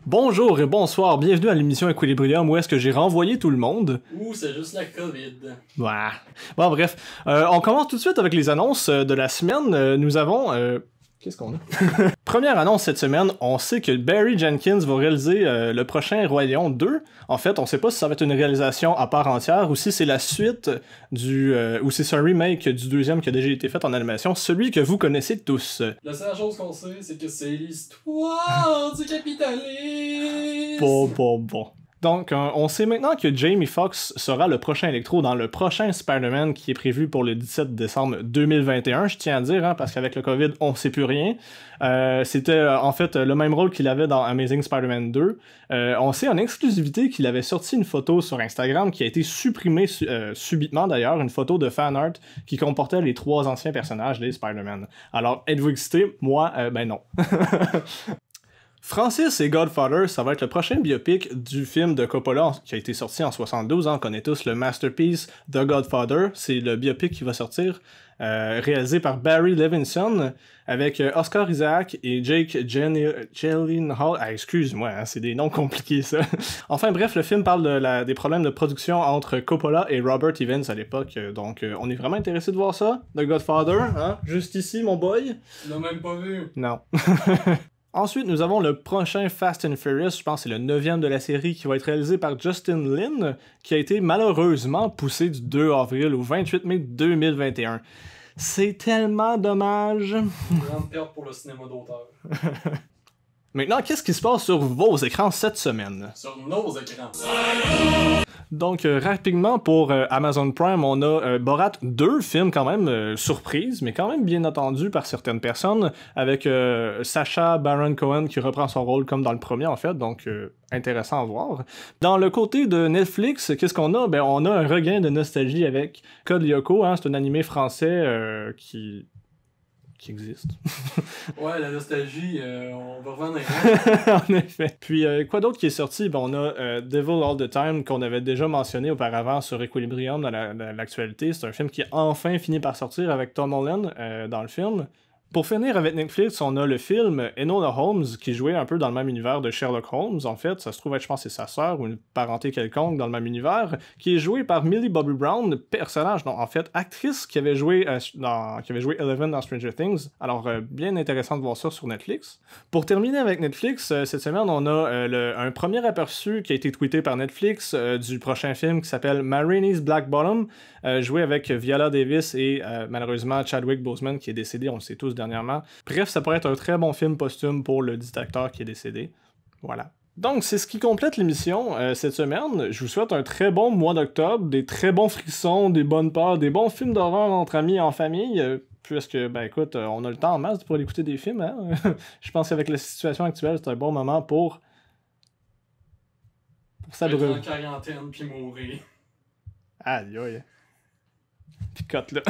Bonjour et bonsoir, bienvenue à l'émission Equilibrium où est-ce que j'ai renvoyé tout le monde. Ouh, c'est juste la COVID. Ouais. Bon, bref, on commence tout de suite avec les annonces de la semaine. Nous avons... Qu'est-ce qu'on a? Première annonce cette semaine, on sait que Barry Jenkins va réaliser le prochain Roi Lion 2. En fait, on sait pas si ça va être une réalisation à part entière ou si c'est la suite ou si c'est un remake du deuxième qui a déjà été fait en animation, celui que vous connaissez tous. La seule chose qu'on sait, c'est que c'est l'histoire du capitalisme. Bon. Donc, on sait maintenant que Jamie Foxx sera le prochain Electro dans le prochain Spider-Man qui est prévu pour le 17 décembre 2021, je tiens à dire, parce qu'avec le COVID, on sait plus rien. C'était en fait le même rôle qu'il avait dans Amazing Spider-Man 2. On sait en exclusivité qu'il avait sorti une photo sur Instagram qui a été supprimée subitement d'ailleurs, une photo de fan art qui comportait les 3 anciens personnages des Spider-Man. Alors, êtes-vous excité? Moi, ben non. Francis et Godfather, ça va être le prochain biopic du film de Coppola qui a été sorti en 72. On connaît tous le masterpiece The Godfather. C'est le biopic qui va sortir, réalisé par Barry Levinson avec Oscar Isaac et Jake Gyllenhaal. Ah, excuse-moi, hein, c'est des noms compliqués ça. Enfin bref, le film parle des problèmes de production entre Coppola et Robert Evans à l'époque. Donc on est vraiment intéressé de voir ça. The Godfather, hein? Juste ici, mon boy. Tu l'as même pas vu. Non. Ensuite, nous avons le prochain Fast and Furious, je pense que c'est le 9e de la série, qui va être réalisé par Justin Lin, qui a été malheureusement poussé du 2 avril au 28 mai 2021. C'est tellement dommage. Grande perte pour le cinéma d'auteur. Maintenant, qu'est-ce qui se passe sur vos écrans cette semaine? Sur nos écrans. Donc, rapidement, pour Amazon Prime, on a Borat 2, film quand même surprise, mais quand même bien attendu par certaines personnes, avec Sacha Baron Cohen qui reprend son rôle comme dans le premier, en fait, donc intéressant à voir. Dans le côté de Netflix, qu'est-ce qu'on a? Ben, on a un regain de nostalgie avec Code Lyoko, hein, c'est un animé français qui existe. Ouais, la nostalgie, on va revenir. En effet. Puis, quoi d'autre qui est sorti? Ben, on a Devil All the Time, qu'on avait déjà mentionné auparavant sur Equilibrium dans l'actualité. C'est un film qui a enfin fini par sortir avec Tom Holland dans le film. Pour finir avec Netflix, on a le film Enola Holmes, qui jouait un peu dans le même univers de Sherlock Holmes, en fait. Ça se trouve être, je pense, c'est sa sœur ou une parenté quelconque dans le même univers, qui est joué par Millie Bobby Brown, personnage, non, en fait, actrice qui avait joué Eleven dans Stranger Things. Alors, bien intéressant de voir ça sur Netflix. Pour terminer avec Netflix, cette semaine, on a un premier aperçu qui a été tweeté par Netflix du prochain film qui s'appelle Ma Rainey's Black Bottom, joué avec Viola Davis et malheureusement Chadwick Boseman qui est décédé, on le sait tous dernièrement. Bref, ça pourrait être un très bon film posthume pour le dit acteur qui est décédé. Voilà. Donc, c'est ce qui complète l'émission cette semaine. Je vous souhaite un très bon mois d'octobre, des très bons frissons, des bonnes peurs, des bons films d'horreur entre amis et en famille, puisque, ben écoute, on a le temps en masse pour écouter des films, hein? Je pense qu'avec la situation actuelle, c'est un bon moment pour s'abreuver. Être en quarantaine puis mourir. Aïe aïe. Picote là.